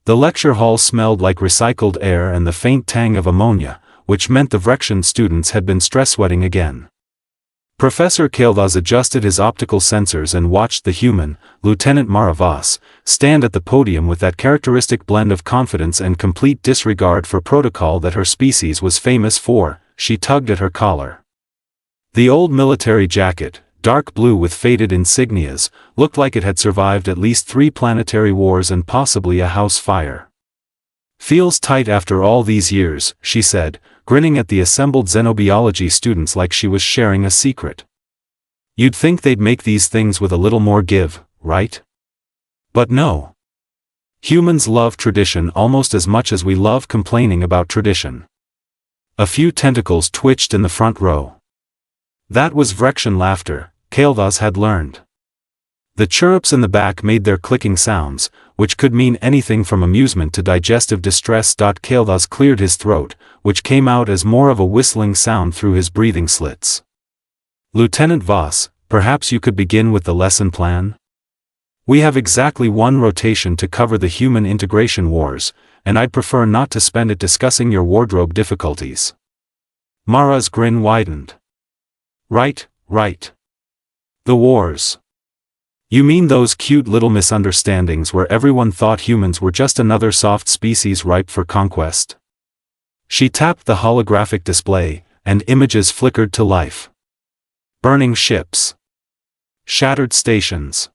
The lecture hall smelled like recycled air and the faint tang of ammonia, which meant the Vrection students had been stress-sweating again. Professor Kelros adjusted his optical sensors and watched the human, Lieutenant Mara Voss, stand at the podium with that characteristic blend of confidence and complete disregard for protocol that her species was famous for. She tugged at her collar. The old military jacket, dark blue with faded insignias, looked like it had survived at least 3 planetary wars and possibly a house fire. "Feels tight after all these years," she said, grinning at the assembled xenobiology students like she was sharing a secret. "You'd think they'd make these things with a little more give, right? But no. Humans love tradition almost as much as we love complaining about tradition." A few tentacles twitched in the front row. That was Vrection laughter, Kelros had learned. The chirrups in the back made their clicking sounds, which could mean anything from amusement to digestive distress. Kelros cleared his throat, which came out as more of a whistling sound through his breathing slits. "Lieutenant Voss, perhaps you could begin with the lesson plan? We have exactly 1 rotation to cover the human integration wars, and I'd prefer not to spend it discussing your wardrobe difficulties." Mara's grin widened. Right. The wars. You mean those cute little misunderstandings where everyone thought humans were just another soft species ripe for conquest? She tapped the holographic display, and images flickered to life. Burning ships. Shattered stations.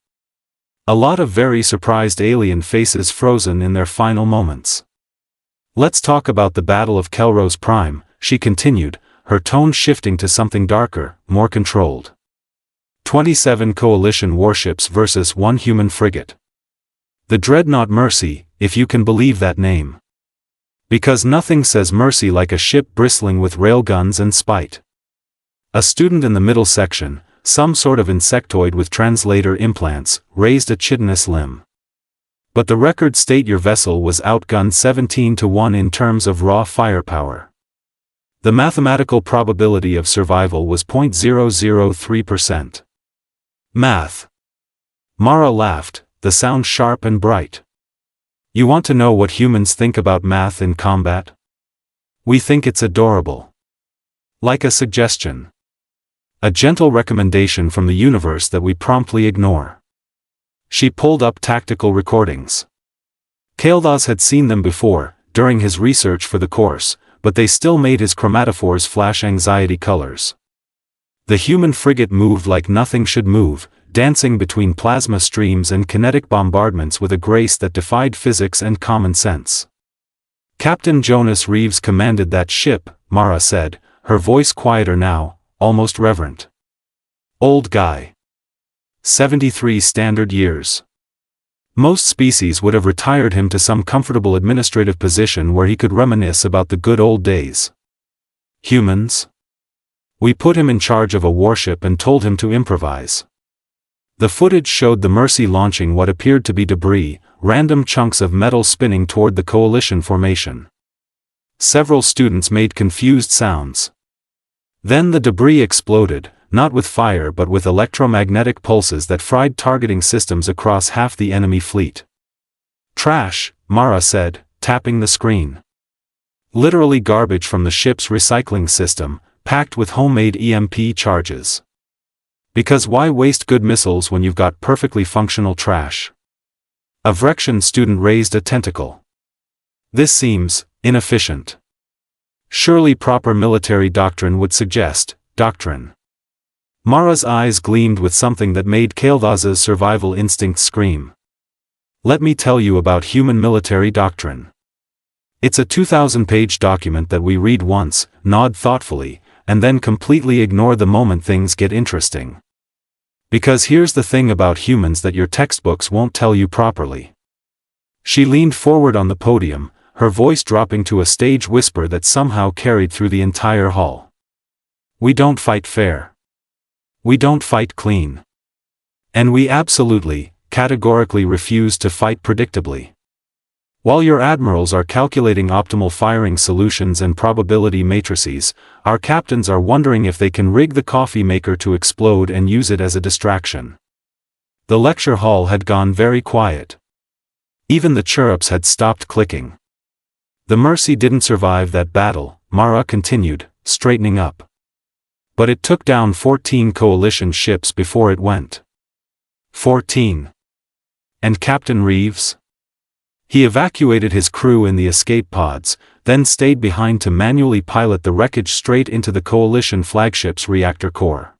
A lot of very surprised alien faces frozen in their final moments. "Let's talk about the Battle of Kelros Prime," she continued, her tone shifting to something darker, more controlled. 27 coalition warships versus 1 human frigate. The dreadnought Mercy, if you can believe that name. Because nothing says mercy like a ship bristling with railguns and spite. A student in the middle section, some sort of insectoid with translator implants, raised a chitinous limb. But the records state your vessel was outgunned 17-1 in terms of raw firepower. The mathematical probability of survival was 0.003%. Math. Mara laughed, the sound sharp and bright. "You want to know what humans think about math in combat? We think it's adorable. Like a suggestion. A gentle recommendation from the universe that we promptly ignore." She pulled up tactical recordings. Kelros had seen them before, during his research for the course, but they still made his chromatophores flash anxiety colors. The human frigate moved like nothing should move, dancing between plasma streams and kinetic bombardments with a grace that defied physics and common sense. "Captain Jonas Reeves commanded that ship," Mara said, her voice quieter now, almost reverent. "Old guy. 73 standard years. Most species would have retired him to some comfortable administrative position where he could reminisce about the good old days. Humans? We put him in charge of a warship and told him to improvise. The footage showed the Mercy launching what appeared to be debris, random chunks of metal spinning toward the coalition formation. Several students made confused sounds. Then the debris exploded, not with fire but with electromagnetic pulses that fried targeting systems across half the enemy fleet. "Trash," Mara said, tapping the screen. "Literally garbage from the ship's recycling system, packed with homemade EMP charges. Because why waste good missiles when you've got perfectly functional trash?" A Vrection student raised a tentacle. "This seems inefficient. Surely proper military doctrine would suggest doctrine." Mara's eyes gleamed with something that made Kelros's survival instinct scream. "Let me tell you about human military doctrine. It's a 2,000-page document that we read once, nod thoughtfully, and then completely ignore the moment things get interesting. Because here's the thing about humans that your textbooks won't tell you properly." She leaned forward on the podium, her voice dropping to a stage whisper that somehow carried through the entire hall. "We don't fight fair. We don't fight clean. And we absolutely, categorically refuse to fight predictably. While your admirals are calculating optimal firing solutions and probability matrices, our captains are wondering if they can rig the coffee maker to explode and use it as a distraction." The lecture hall had gone very quiet. Even the chirrups had stopped clicking. The Mercy didn't survive that battle, Mara continued, straightening up. But it took down 14 coalition ships before it went. 14. And Captain Reeves? He evacuated his crew in the escape pods, then stayed behind to manually pilot the wreckage straight into the coalition flagship's reactor core.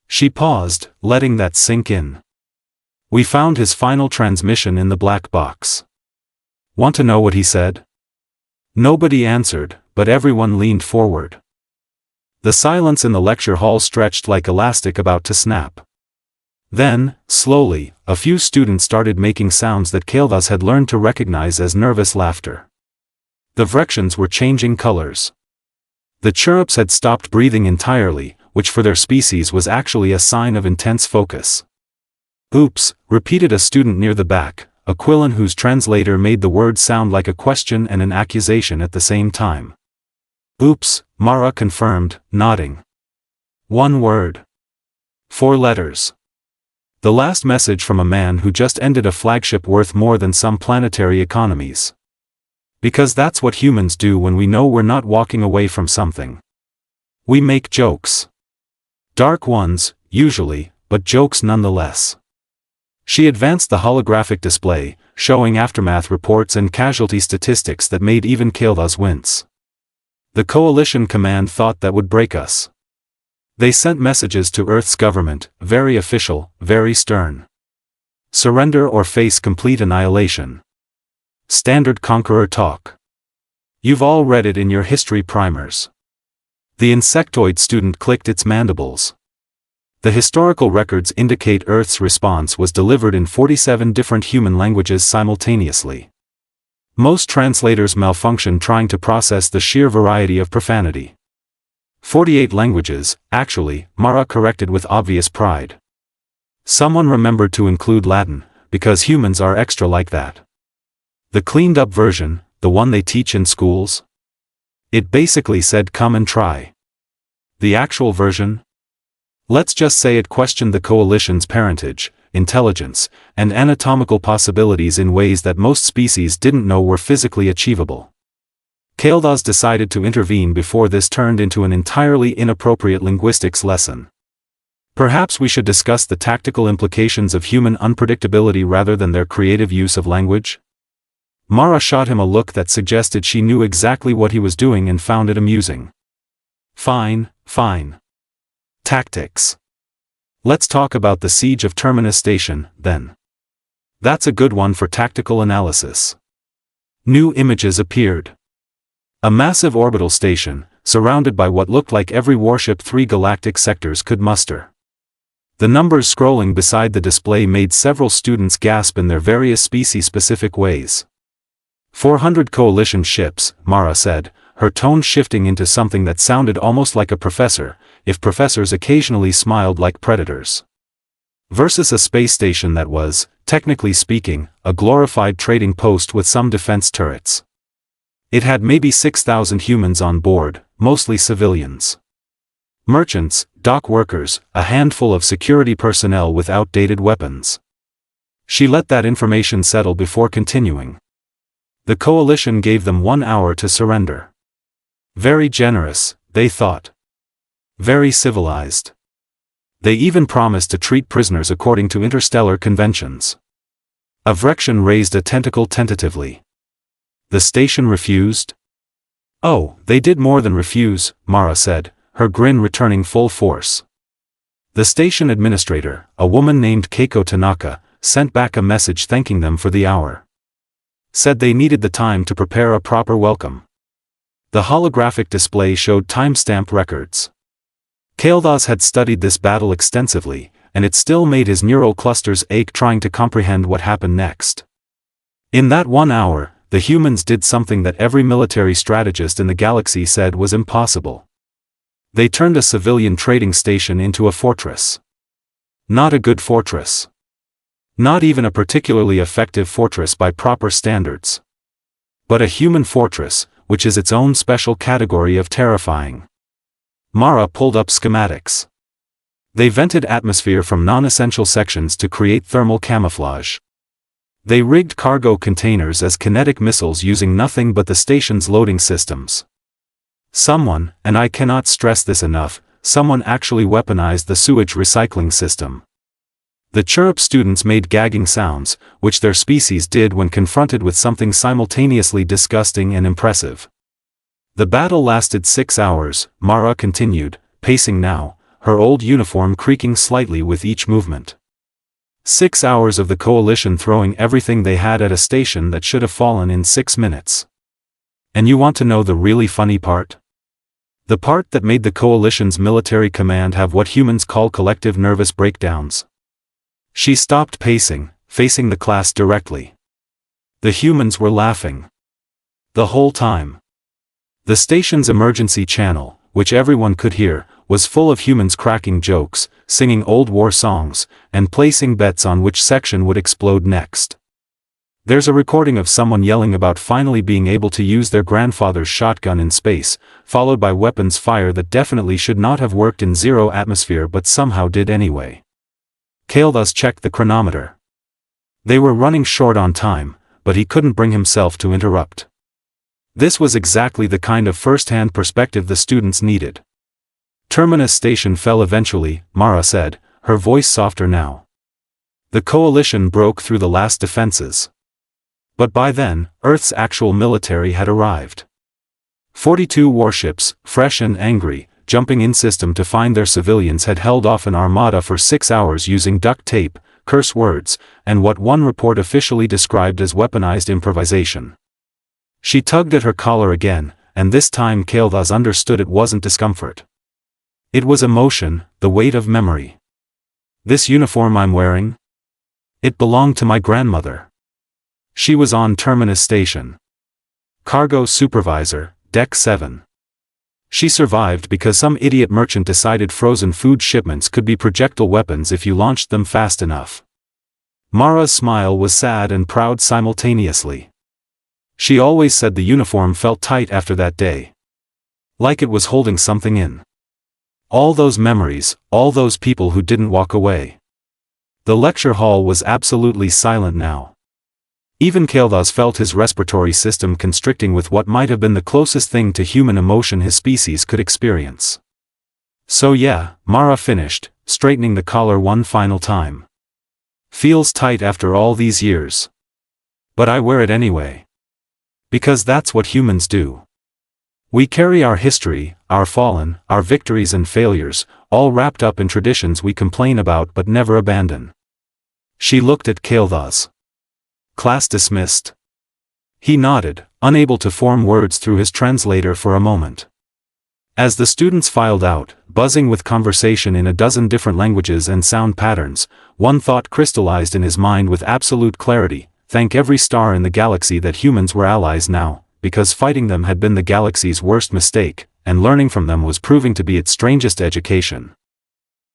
She paused, letting that sink in. We found his final transmission in the black box. Want to know what he said? Nobody answered, but everyone leaned forward. The silence in the lecture hall stretched like elastic about to snap. Then, slowly, a few students started making sounds that Kelros had learned to recognize as nervous laughter. The Vrexians were changing colors. The chirrups had stopped breathing entirely, which for their species was actually a sign of intense focus. Oops, repeated a student near the back, a Quillan whose translator made the words sound like a question and an accusation at the same time. Oops, Mara confirmed, nodding. One word. 4 letters. The last message from a man who just ended a flagship worth more than some planetary economies. Because that's what humans do when we know we're not walking away from something. We make jokes. Dark ones, usually, but jokes nonetheless. She advanced the holographic display, showing aftermath reports and casualty statistics that made even Kelros wince. The Coalition command thought that would break us. They sent messages to Earth's government, very official, very stern. Surrender or face complete annihilation. Standard Conqueror talk. You've all read it in your history primers. The insectoid student clicked its mandibles. The historical records indicate Earth's response was delivered in 47 different human languages simultaneously. Most translators malfunction trying to process the sheer variety of profanity. 48 languages, actually, Mara corrected with obvious pride. Someone remembered to include Latin, because humans are extra like that. The cleaned-up version, the one they teach in schools? It basically said come and try. The actual version? Let's just say it questioned the Coalition's parentage, intelligence, and anatomical possibilities in ways that most species didn't know were physically achievable. Kelros decided to intervene before this turned into an entirely inappropriate linguistics lesson. Perhaps we should discuss the tactical implications of human unpredictability rather than their creative use of language? Mara shot him a look that suggested she knew exactly what he was doing and found it amusing. Fine, fine. Tactics. Let's talk about the Siege of Terminus Station, then. That's a good one for tactical analysis. New images appeared. A massive orbital station, surrounded by what looked like every warship 3 galactic sectors could muster. The numbers scrolling beside the display made several students gasp in their various species-specific ways. 400 coalition ships, Mara said, her tone shifting into something that sounded almost like a professor, if professors occasionally smiled like predators. Versus a space station that was, technically speaking, a glorified trading post with some defense turrets. It had maybe 6,000 humans on board, mostly civilians. Merchants, dock workers, a handful of security personnel with outdated weapons. She let that information settle before continuing. The Coalition gave them 1 hour to surrender. Very generous, they thought. Very civilized. They even promised to treat prisoners according to interstellar conventions. A Vrexian raised a tentacle tentatively. The station refused? Oh, they did more than refuse, Mara said, her grin returning full force. The station administrator, a woman named Keiko Tanaka, sent back a message thanking them for the hour. Said they needed the time to prepare a proper welcome. The holographic display showed timestamp records. Kelros had studied this battle extensively, and it still made his neural clusters ache trying to comprehend what happened next. In that 1 hour, the humans did something that every military strategist in the galaxy said was impossible. They turned a civilian trading station into a fortress. Not a good fortress. Not even a particularly effective fortress by proper standards. But a human fortress, which is its own special category of terrifying. Mara pulled up schematics. They vented atmosphere from non-essential sections to create thermal camouflage. They rigged cargo containers as kinetic missiles using nothing but the station's loading systems. Someone, and I cannot stress this enough, someone actually weaponized the sewage recycling system. The chirrup students made gagging sounds, which their species did when confronted with something simultaneously disgusting and impressive. The battle lasted 6 hours, Mara continued, pacing now, her old uniform creaking slightly with each movement. 6 hours of the coalition throwing everything they had at a station that should have fallen in 6 minutes. And you want to know the really funny part? The part that made the coalition's military command have what humans call collective nervous breakdowns. She stopped pacing, facing the class directly. The humans were laughing. The whole time. The station's emergency channel, which everyone could hear, was full of humans cracking jokes, singing old war songs, and placing bets on which section would explode next. There's a recording of someone yelling about finally being able to use their grandfather's shotgun in space, followed by weapons fire that definitely should not have worked in zero atmosphere but somehow did anyway. Kelros checked the chronometer. They were running short on time, but he couldn't bring himself to interrupt. This was exactly the kind of first-hand perspective the students needed. Terminus Station fell eventually, Mara said, her voice softer now. The coalition broke through the last defenses. But by then, Earth's actual military had arrived. 42 warships, fresh and angry, jumping in system to find their civilians had held off an armada for 6 hours using duct tape, curse words, and what one report officially described as weaponized improvisation. She tugged at her collar again, and this time Kelros understood it wasn't discomfort. It was emotion, the weight of memory. This uniform I'm wearing? It belonged to my grandmother. She was on Terminus Station. Cargo Supervisor, Deck 7. She survived because some idiot merchant decided frozen food shipments could be projectile weapons if you launched them fast enough. Mara's smile was sad and proud simultaneously. She always said the uniform felt tight after that day. Like it was holding something in. All those memories, all those people who didn't walk away. The lecture hall was absolutely silent now. Even Kelros felt his respiratory system constricting with what might have been the closest thing to human emotion his species could experience. So yeah, Mara finished, straightening the collar one final time. Feels tight after all these years. But I wear it anyway. Because that's what humans do. We carry our history, our fallen, our victories and failures, all wrapped up in traditions we complain about but never abandon. She looked at Kelros. Class dismissed. He nodded, unable to form words through his translator for a moment. As the students filed out, buzzing with conversation in a dozen different languages and sound patterns, one thought crystallized in his mind with absolute clarity: thank every star in the galaxy that humans were allies now, because fighting them had been the galaxy's worst mistake, and learning from them was proving to be its strangest education.